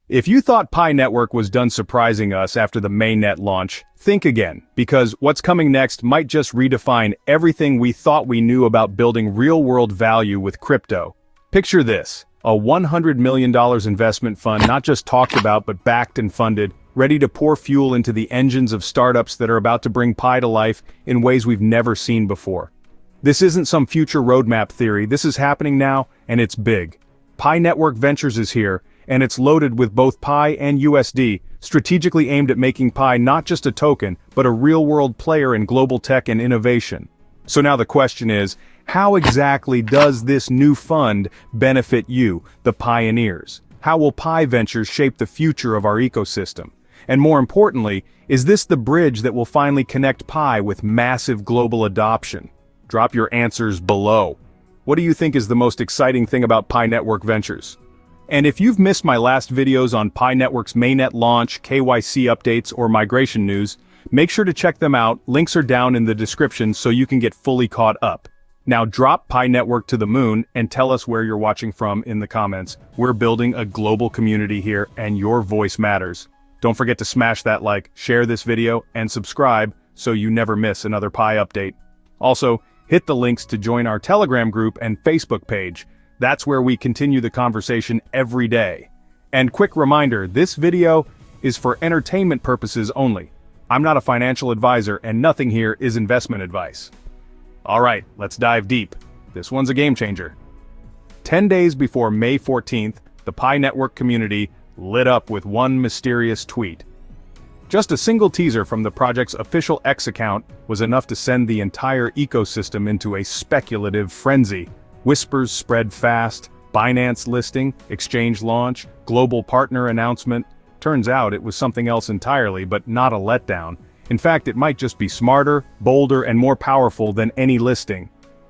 If you thought Pi Network was done surprising us after the mainnet launch, think again, because what's coming next might just redefine everything we thought we knew about building real-world value with crypto. Picture this, a $100 million investment fund not just talked about but backed and funded, ready to pour fuel into the engines of startups that are about to bring Pi to life in ways we've never seen before. This isn't some future roadmap theory, this is happening now, and it's big. Pi Network Ventures is here, and it's loaded with both Pi and USD, strategically aimed at making Pi not just a token, but a real-world player in global tech and innovation. So now the question is, how exactly does this new fund benefit you, the pioneers? How will Pi Ventures shape the future of our ecosystem? And more importantly, is this the bridge that will finally connect Pi with massive global adoption? Drop your answers below. What do you think is the most exciting thing about Pi Network Ventures? And if you've missed my last videos on Pi Network's mainnet launch, KYC updates, or migration news, make sure to check them out, links are down in the description so you can get fully caught up. Now drop Pi Network to the moon and tell us where you're watching from in the comments. We're building a global community here and your voice matters. Don't forget to smash that like, share this video, and subscribe so you never miss another Pi update. Also, hit the links to join our Telegram group and Facebook page. That's where we continue the conversation every day. And quick reminder, this video is for entertainment purposes only. I'm not a financial advisor and nothing here is investment advice. Alright, let's dive deep. This one's a game changer. 10 days before May 14th, the Pi Network community lit up with one mysterious tweet. Just a single teaser from the project's official X account was enough to send the entire ecosystem into a speculative frenzy. Whispers spread fast, Binance listing, exchange launch, global partner announcement. Turns out it was something else entirely, but not a letdown. In fact, it might just be smarter, bolder, and more powerful than any listing.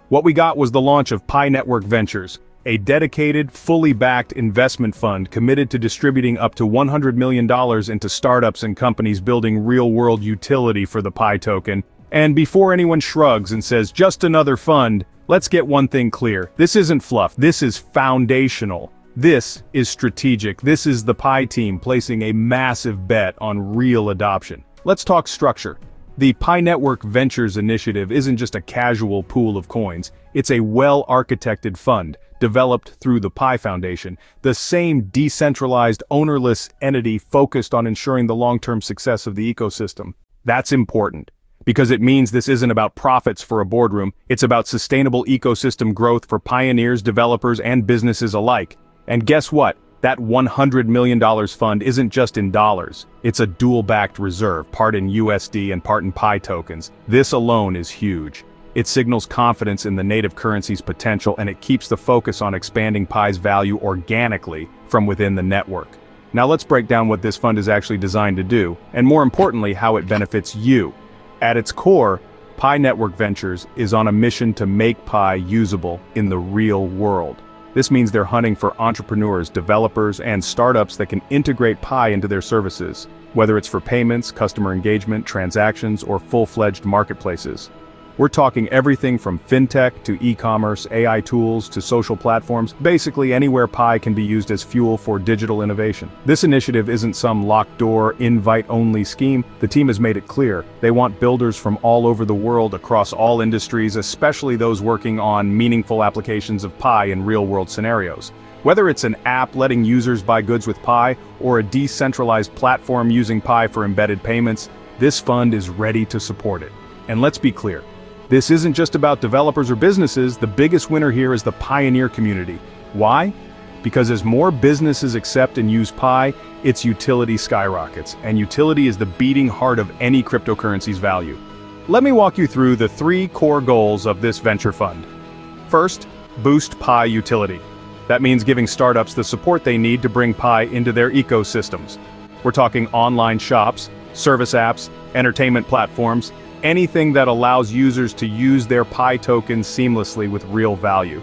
What we got was the launch of Pi Network Ventures, a dedicated, fully backed investment fund committed to distributing up to $100 million into startups and companies building real-world utility for the Pi token. And before anyone shrugs and says, just another fund, let's get one thing clear. This isn't fluff, this is foundational. This is strategic. This is the Pi team placing a massive bet on real adoption. Let's talk structure. The Pi Network Ventures initiative isn't just a casual pool of coins, it's a well-architected fund, developed through the Pi Foundation, the same decentralized, ownerless entity focused on ensuring the long-term success of the ecosystem. That's important, because it means this isn't about profits for a boardroom, it's about sustainable ecosystem growth for pioneers, developers, and businesses alike. And guess what? That $100 million fund isn't just in dollars. It's a dual-backed reserve, part in USD and part in Pi tokens. This alone is huge. It signals confidence in the native currency's potential, and it keeps the focus on expanding Pi's value organically from within the network. Now let's break down what this fund is actually designed to do, and more importantly, how it benefits you. At its core, Pi Network Ventures is on a mission to make Pi usable in the real world. This means they're hunting for entrepreneurs, developers, and startups that can integrate Pi into their services, whether it's for payments, customer engagement, transactions, or full-fledged marketplaces. We're talking everything from fintech to e-commerce, AI tools to social platforms, basically anywhere Pi can be used as fuel for digital innovation. This initiative isn't some locked-door, invite-only scheme. The team has made it clear. They want builders from all over the world across all industries, especially those working on meaningful applications of Pi in real-world scenarios. Whether it's an app letting users buy goods with Pi, or a decentralized platform using Pi for embedded payments, this fund is ready to support it. And let's be clear. This isn't just about developers or businesses, the biggest winner here is the pioneer community. Why? Because as more businesses accept and use Pi, its utility skyrockets, and utility is the beating heart of any cryptocurrency's value. Let me walk you through the 3 core goals of this venture fund. First, boost Pi utility. That means giving startups the support they need to bring Pi into their ecosystems. We're talking online shops, service apps, entertainment platforms, anything that allows users to use their Pi tokens seamlessly with real value.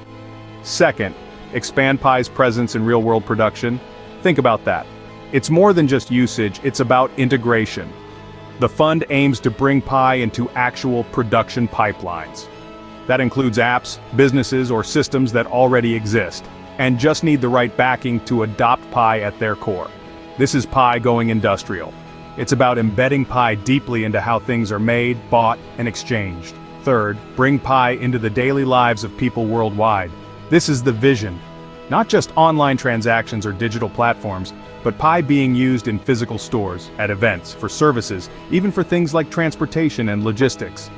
Second, expand Pi's presence in real-world production. Think about that. It's more than just usage, it's about integration. The fund aims to bring Pi into actual production pipelines. That includes apps, businesses, or systems that already exist, and just need the right backing to adopt Pi at their core. This is Pi going industrial. It's about embedding Pi deeply into how things are made, bought, and exchanged. Third, bring Pi into the daily lives of people worldwide. This is the vision. Not just online transactions or digital platforms, but Pi being used in physical stores, at events, for services, even for things like transportation and logistics.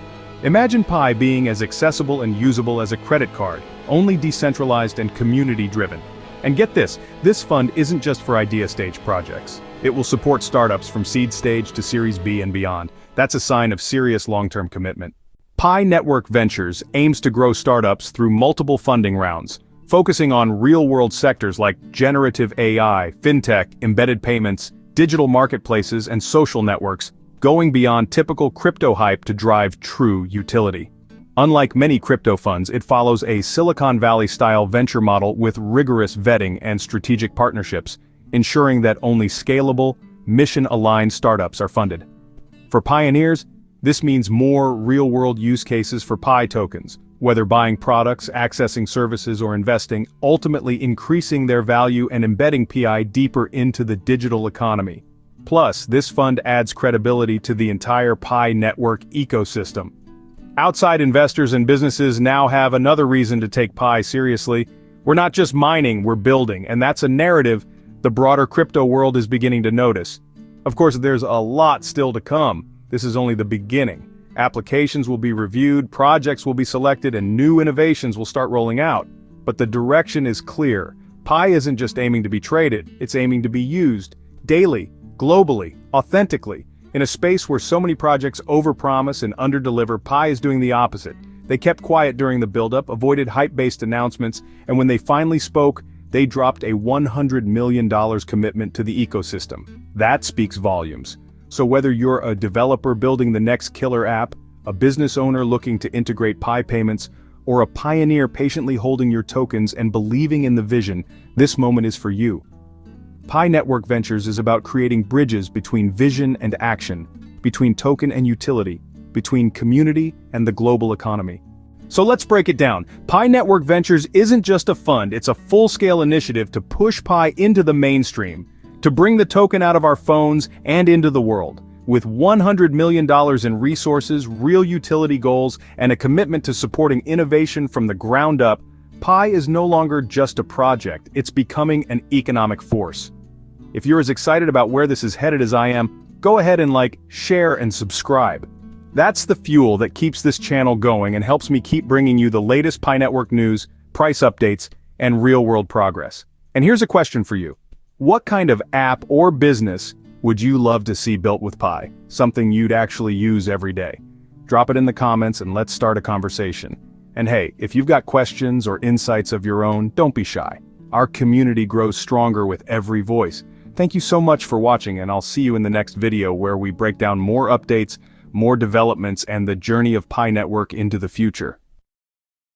Imagine Pi being as accessible and usable as a credit card, only decentralized and community-driven. And get this fund isn't just for idea stage projects. It will support startups from seed stage to Series B and beyond. That's a sign of serious long-term commitment. Pi Network Ventures aims to grow startups through multiple funding rounds, focusing on real-world sectors like generative AI, fintech, embedded payments, digital marketplaces, and social networks, going beyond typical crypto hype to drive true utility. Unlike many crypto funds, it follows a Silicon Valley-style venture model with rigorous vetting and strategic partnerships, ensuring that only scalable, mission-aligned startups are funded. For pioneers, this means more real-world use cases for Pi tokens, whether buying products, accessing services, or investing, ultimately increasing their value and embedding Pi deeper into the digital economy. Plus, this fund adds credibility to the entire Pi network ecosystem. Outside investors and businesses now have another reason to take Pi seriously. We're not just mining, we're building, and that's a narrative the broader crypto world is beginning to notice. Of course, there's a lot still to come. This is only the beginning. Applications will be reviewed, projects will be selected, and new innovations will start rolling out. But the direction is clear. Pi isn't just aiming to be traded, it's aiming to be used, daily, globally, authentically. In a space where so many projects overpromise and underdeliver, Pi is doing the opposite. They kept quiet during the buildup, avoided hype-based announcements, and when they finally spoke, they dropped a $100 million commitment to the ecosystem. That speaks volumes. So whether you're a developer building the next killer app, a business owner looking to integrate Pi payments, or a pioneer patiently holding your tokens and believing in the vision, this moment is for you. Pi Network Ventures is about creating bridges between vision and action, between token and utility, between community and the global economy. So let's break it down. Pi Network Ventures isn't just a fund, it's a full-scale initiative to push Pi into the mainstream, to bring the token out of our phones and into the world. With $100 million in resources, real utility goals, and a commitment to supporting innovation from the ground up, Pi is no longer just a project, it's becoming an economic force. If you're as excited about where this is headed as I am, go ahead and like, share, and subscribe. That's the fuel that keeps this channel going and helps me keep bringing you the latest Pi Network news, price updates, and real-world progress. And here's a question for you. What kind of app or business would you love to see built with Pi? Something you'd actually use every day? Drop it in the comments and let's start a conversation. And hey, if you've got questions or insights of your own, don't be shy. Our community grows stronger with every voice. Thank you so much for watching, and I'll see you in the next video where we break down more updates, more developments, and the journey of Pi Network into the future.